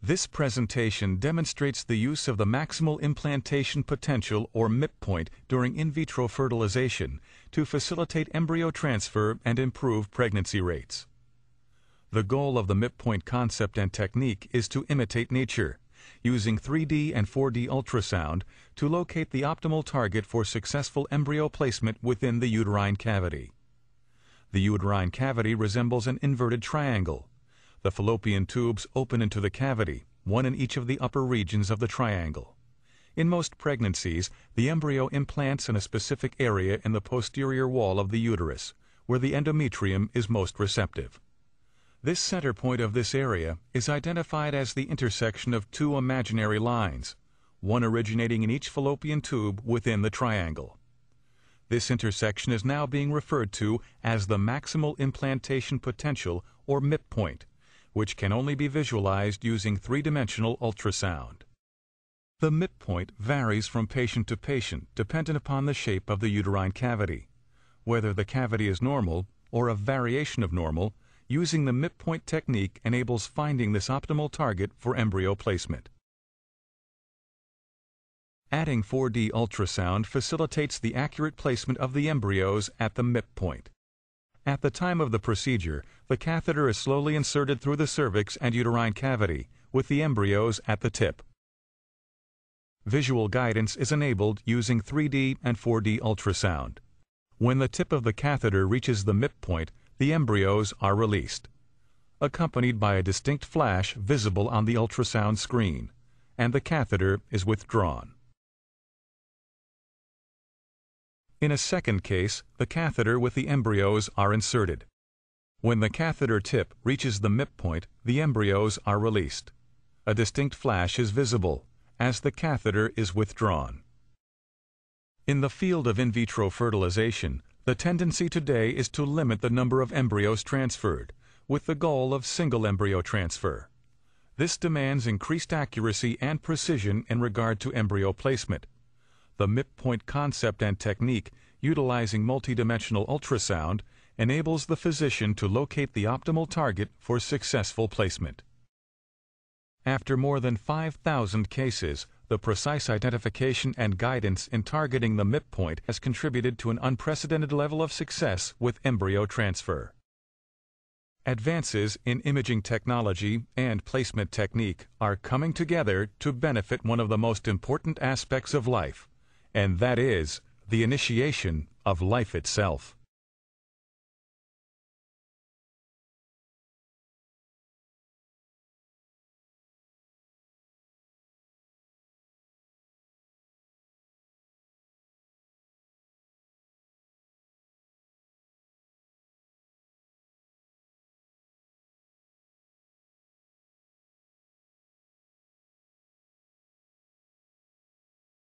This presentation demonstrates the use of the maximal implantation potential or MIP point during in vitro fertilization to facilitate embryo transfer and improve pregnancy rates. The goal of the MIP point concept and technique is to imitate nature, using 3D and 4D ultrasound to locate the optimal target for successful embryo placement within the uterine cavity. The uterine cavity resembles an inverted triangle. The fallopian tubes open into the cavity, one in each of the upper regions of the triangle. In most pregnancies, the embryo implants in a specific area in the posterior wall of the uterus, where the endometrium is most receptive. This center point of this area is identified as the intersection of two imaginary lines, one originating in each fallopian tube within the triangle. This intersection is now being referred to as the maximal implantation potential or MIP point, which can only be visualized using three-dimensional ultrasound. The MIP point varies from patient to patient dependent upon the shape of the uterine cavity. Whether the cavity is normal or a variation of normal, using the MIP point technique enables finding this optimal target for embryo placement. Adding 4D ultrasound facilitates the accurate placement of the embryos at the MIP point. At the time of the procedure, the catheter is slowly inserted through the cervix and uterine cavity, with the embryos at the tip. Visual guidance is enabled using 3D and 4D ultrasound. When the tip of the catheter reaches the MIP point, the embryos are released, accompanied by a distinct flash visible on the ultrasound screen, and the catheter is withdrawn. In a second case, the catheter with the embryos are inserted. When the catheter tip reaches the MIP point, the embryos are released. A distinct flash is visible as the catheter is withdrawn. In the field of in vitro fertilization, the tendency today is to limit the number of embryos transferred, with the goal of single embryo transfer. This demands increased accuracy and precision in regard to embryo placement. The MIP point concept and technique, utilizing multidimensional ultrasound, enables the physician to locate the optimal target for successful placement. After more than 5,000 cases, the precise identification and guidance in targeting the MIP point has contributed to an unprecedented level of success with embryo transfer. Advances in imaging technology and placement technique are coming together to benefit one of the most important aspects of life, and that is the initiation of life itself.